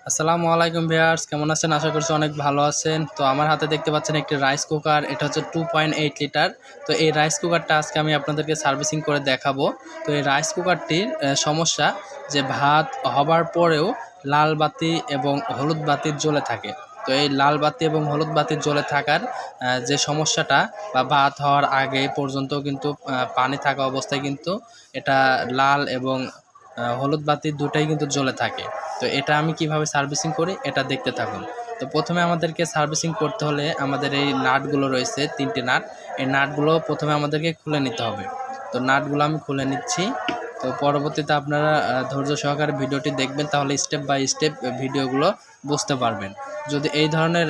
আসসালামু আলাইকুম ভিউয়ার্স, কেমন আছেন? আশা করছি অনেক ভালো আছেন। তো আমার হাতে দেখতে পাচ্ছেন একটি রাইস কুকার। এটা হচ্ছে 2.8 লিটার। তো এই রাইস কুকারটা আজকে আমি আপনাদেরকে সার্ভিসিং করে দেখাবো। তো এই রাইস কুকারটির সমস্যা যে ভাত হবার পরেও লাল বাতি এবং হলুদ বাতি জ্বলে থাকে। তো এই লাল বাতি এবং হলুদ বাতি জ্বলে থাকার যে সমস্যাটা বা ভাত হওয়ার আগে পর্যন্ত কিন্তু পানি থাকা অবস্থায় কিন্তু এটা লাল এবং হলুদ বাতি দুটাই কিন্তু জ্বলে থাকে। তো এটা আমি কিভাবে সার্ভিসিং করি এটা দেখতে থাকুন। তো প্রথমে আমাদেরকে সার্ভিসিং করতে হলে আমাদের এই নাটগুলো রয়েছে 3টি নাট। এই নাটগুলো প্রথমে আমাদেরকে খুলে নিতে হবে। তো নাটগুলো আমি খুলে নিচ্ছি। তো পরবর্তীতে আপনারা ধৈর্য সহকারে ভিডিওটি দেখবেন, তাহলে স্টেপ বাই স্টেপ ভিডিওগুলো বুঝতে পারবেন। যদি এই ধরনের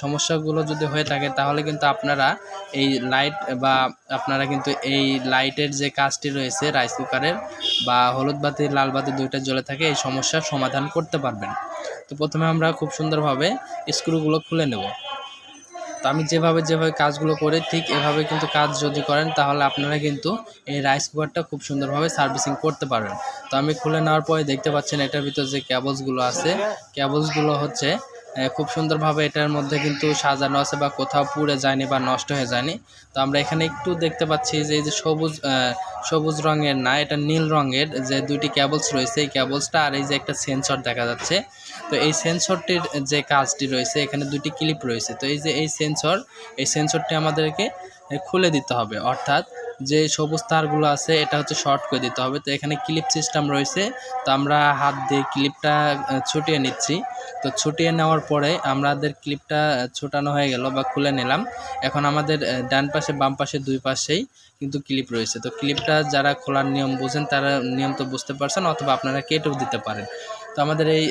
সমস্যাগুলো যদি হয়ে থাকে তাহলে কিন্তু আপনারা এই লাইট বা আপনারা কিন্তু এই লাইটের যে কাজটি রয়েছে রাইস কুকারের বা হলুদ বাতি লাল বাতি দুইটা জ্বলে থাকে এই সমস্যার সমাধান করতে পারবেন। তো প্রথমে আমরা খুব সুন্দরভাবে স্ক্রুগুলো খুলে নেব। তো আমি যেভাবে কাজগুলো করে ঠিক এভাবে কিন্তু কাজ যদি করেন তাহলে আপনারা কিন্তু এই রাইস কুকারটা খুব সুন্দরভাবে সার্ভিসিং করতে পারবেন। তো আমি খুলে নেওয়ার পরে দেখতে পাচ্ছেন এটার ভিতর যে কেবলসগুলো আছে, কেবলসগুলো হচ্ছে খুব সুন্দরভাবে এটার মধ্যে কিন্তু সাজানো আছে বা কোথাও পুড়ে যায়নি বা নষ্ট হয়ে যায়নি। তো আমরা এখানে একটু দেখতে পাচ্ছি যে এই যে সবুজ রঙের না, এটা নীল রঙের যে দুইটি কেবলস রয়েছে, এই কেবলসটা আর এই যে একটা সেন্সর দেখা যাচ্ছে। তো এই সেন্সরটির যে কাজটি রয়েছে এখানে দুটি ক্লিপ রয়েছে। তো এই যে এই সেন্সরটি আমাদেরকে খুলে দিতে হবে, অর্থাৎ যে সবুজ তারগুলো আছে এটা হচ্ছে শর্ট করে দিতে হবে। তো এখানে ক্লিপ সিস্টেম রয়েছে। তো আমরা হাত দিয়ে ক্লিপটা ছুটিয়ে নিচ্ছি। তো ছুটিয়ে নেওয়ার পরে আমাদের ক্লিপটা ছোটানো হয়ে গেল বা খুলে নিলাম। এখন আমাদের ডান পাশে বাম পাশে দুই পাশেই কিন্তু ক্লিপ রয়েছে। তো ক্লিপটা যারা খোলার নিয়ম বুঝেন তারা নিয়ম তো বুঝতে পারছেন, অথবা আপনারা কেটেও দিতে পারেন। তো আমাদের এই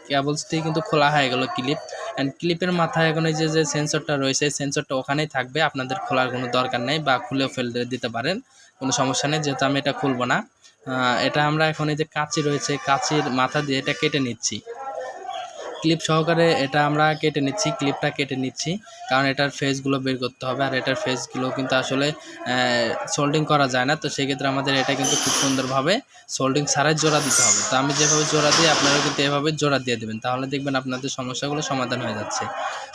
কেবলসটি কিন্তু খোলা হয়ে গেল ক্লিপ। অ্যান্ড ক্লিপের মাথায় এখন এই যে সেন্সরটা রয়েছে সেন্সরটা ওখানেই থাকবে, আপনাদের খোলার কোনো দরকার নেই বা খুলেও ফেলে দিতে পারেন, কোনো সমস্যা নেই, যেহেতু আমি এটা খুলব না। এটা আমরা এখন এই যে কাঁচি রয়েছে কাঁচির মাথা দিয়ে এটা কেটে নিচ্ছি, ক্লিপ সহকারে এটা আমরা কেটে নিচ্ছি, ক্লিপটা কেটে নিচ্ছি, কারণ এটার ফেসগুলো বের করতে হবে। আর এটার ফেসগুলো কিন্তু আসলে সোল্ডিং করা যায় না। তো সেক্ষেত্রে আমাদের এটা কিন্তু খুব সুন্দরভাবে সোল্ডিং ছাড়াই জোড়া দিতে হবে। তো আমি যেভাবে জোড়া দিই আপনারা কিন্তু এভাবে জোড়া দিয়ে দেবেন, তাহলে দেখবেন আপনাদের সমস্যাগুলো সমাধান হয়ে যাচ্ছে।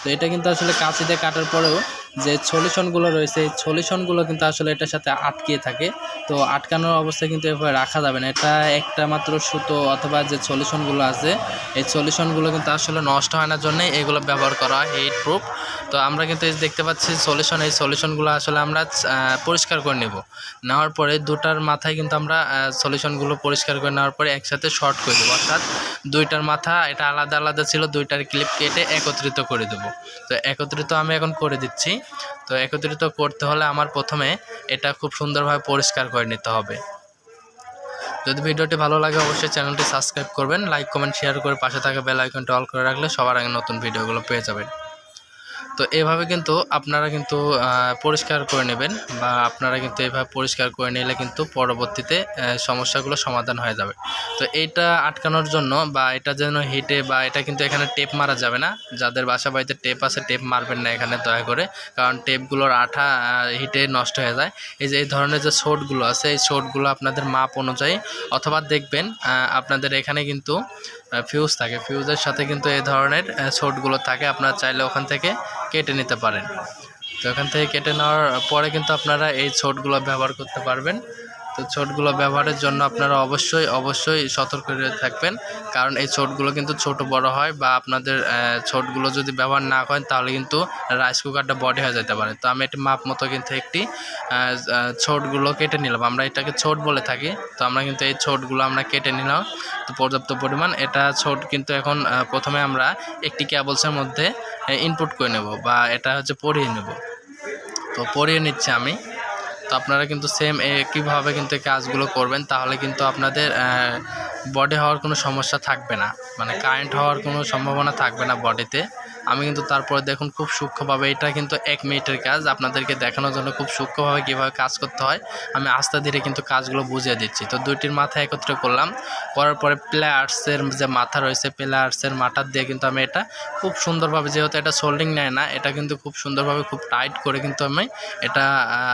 তো এটা কিন্তু আসলে কাঁচিতে কাটার পরেও যে সলিউশনগুলো রয়েছে এই সলিউশনগুলো কিন্তু আসলে এটার সাথে আটকে থাকে। তো আটকানোর অবস্থায় কিন্তু এভাবে রাখা যাবে না। এটা একটা মাত্র সুতো অথবা যে সলিউশনগুলো আছে এই সলিউশনগুলো কিন্তু আসলে নষ্ট হয় না জন্যে এগুলো ব্যবহার করা হয়, হিট প্রুফ। তো আমরা কিন্তু এই দেখতে পাচ্ছি এই সলিউশনগুলো আসলে আমরা পরিষ্কার করে নেওয়ার পরে দুটার মাথায় কিন্তু আমরা সলিউশনগুলো পরিষ্কার করে নেওয়ার পরে একসাথে শর্ট করে দেবো, অর্থাৎ দুইটার মাথা এটা আলাদা আলাদা ছিল, দুইটার ক্লিপ কেটে একত্রিত করে দেবো। তো একত্রিত আমি এখন করে দিচ্ছি। তো একত্রিত করতে হলে আমার প্রথমে এটা খুব সুন্দরভাবে পরিষ্কার করে নিতে হবে। যদি ভিডিওটি ভালো লাগে অবশ্যই চ্যানেলটি সাবস্ক্রাইব করবেন, লাইক কমেন্ট শেয়ার করে পাশে থাকা বেল আইকনটি অল করে রাখলে সবার আগে নতুন ভিডিওগুলো পেয়ে যাবেন। তো এভাবে কিন্তু আপনারা কিন্তু পরিষ্কার করে নেবেন, বা আপনারা কিন্তু এভাবে পরিষ্কার করে নিলে কিন্তু পরবর্তীতে সমস্যাগুলো সমাধান হয়ে যাবে। তো এইটা আটকানোর জন্য বা এটা যেন হিটে বা এটা কিন্তু এখানে টেপ মারা যাবে না। যাদের বাসা বাড়িতে টেপ আছে টেপ মারবেন না এখানে দয়া করে, কারণ টেপগুলোর আঠা হিটে নষ্ট হয়ে যায়। এই ধরনের যে শর্টগুলো আছে এই শর্টগুলো আপনাদের মাপ অনুযায়ী, অথবা দেখবেন আপনাদের এখানে কিন্তু ফিউজ থাকে, ফিউজের সাথে কিন্তু এই ধরনের শর্টগুলো থাকে, আপনারা চাইলে ওখান থেকে কেটে নিতে পারেন। তো এখান থেকে কেটে নেওয়ার পরে কিন্তু আপনারা এই শর্টগুলো ব্যবহার করতে পারবেন। তো শর্টগুলো ব্যবহারের জন্য আপনারা অবশ্যই সতর্ক হয়ে থাকবেন, কারণ এই শর্টগুলো কিন্তু ছোট বড় হয়, বা আপনাদের শর্টগুলো যদি ব্যবহার না করেন তাহলে কিন্তু রাইস কুকারটা বডি হয়ে যেতে পারে। তো আমি একটি মাপ মতো কিন্তু একটি শর্টগুলো কেটে নিলাম, আমরা এটাকে ছোট বলে থাকি। তো আমরা কিন্তু এই শর্টগুলো আমরা কেটে নিলাম তো পর্যাপ্ত পরিমাণ। এটা শর্ট কিন্তু এখন প্রথমে আমরা একটি কেবলসের মধ্যে ইনপুট করে নেব, বা এটা হচ্ছে পরিয়ে নেব। তো পরিয়ে নিচ্ছি আমি। তো আপনারা কিন্তু সেম একইভাবে কিন্তু কাজগুলো করবেন, তাহলে কিন্তু আপনাদের বডি হওয়ার কোনো সমস্যা থাকবে না, মানে কারেন্ট হওয়ার কোনো সম্ভাবনা থাকবে না বডিতে। আমি কিন্তু তারপরে দেখুন খুব সূক্ষ্মভাবে, এটা কিন্তু 1 মিনিটের কাজ, আপনাদেরকে দেখানোর জন্য খুব সূক্ষ্মভাবে কীভাবে কাজ করতে হয় আমি আস্তে ধীরে কিন্তু কাজগুলো বুঝিয়ে দিচ্ছি। তো দুইটির মাথা একত্রে করলাম, করার পরে প্লেয়ার্সের যে মাথা রয়েছে প্লেয়ার্সের মাথা দিয়ে কিন্তু আমি এটা খুব সুন্দরভাবে, যেহেতু এটা সোল্ডিং নেয় না, এটা কিন্তু খুব সুন্দরভাবে খুব টাইট করে কিন্তু আমি এটা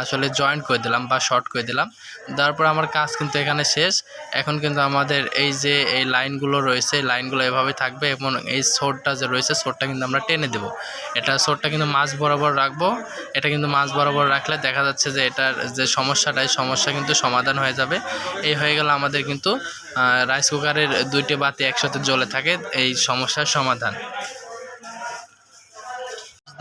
আসলে জয়েন্ট করে দিলাম বা শর্ট করে দিলাম। তারপর আমার কাজ কিন্তু এখানে শেষ। এখন কিন্তু আমাদের এই যে এই লাইনগুলো রয়েছে, এই লাইনগুলো এভাবে থাকবে এবং এই সোরটা যে রয়েছে সোরটা কিন্তু আমরা টেনে দেব। এটা সোরটা কিন্তু মাঝ বরাবর রাখবো। এটা কিন্তু মাঝ বরাবর রাখলে দেখা যাচ্ছে যে এটার যে সমস্যাটা, এই সমস্যা কিন্তু সমাধান হয়ে যাবে। এই হয়ে গেল আমাদের কিন্তু রাইস কুকারের 2টি বাতি একসাথে জ্বলে থাকে, এই সমস্যার সমাধান।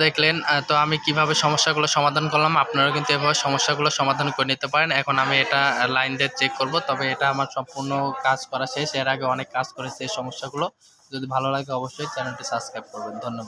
দেখলেন তো আমি কিভাবে সমস্যাগুলো সমাধান করলাম, আপনারাও কিন্তু এভাবে সমস্যাগুলো সমাধান করে নিতে পারেন। এখন আমি এটা লাইন দিয়ে চেক করব, তবে এটা আমার সম্পূর্ণ কাজ করা শেষ। এর আগে অনেক কাজ করেছে এই সমস্যাগুলো। যদি ভালো লাগে অবশ্যই চ্যানেলটি সাবস্ক্রাইব করবেন। ধন্যবাদ।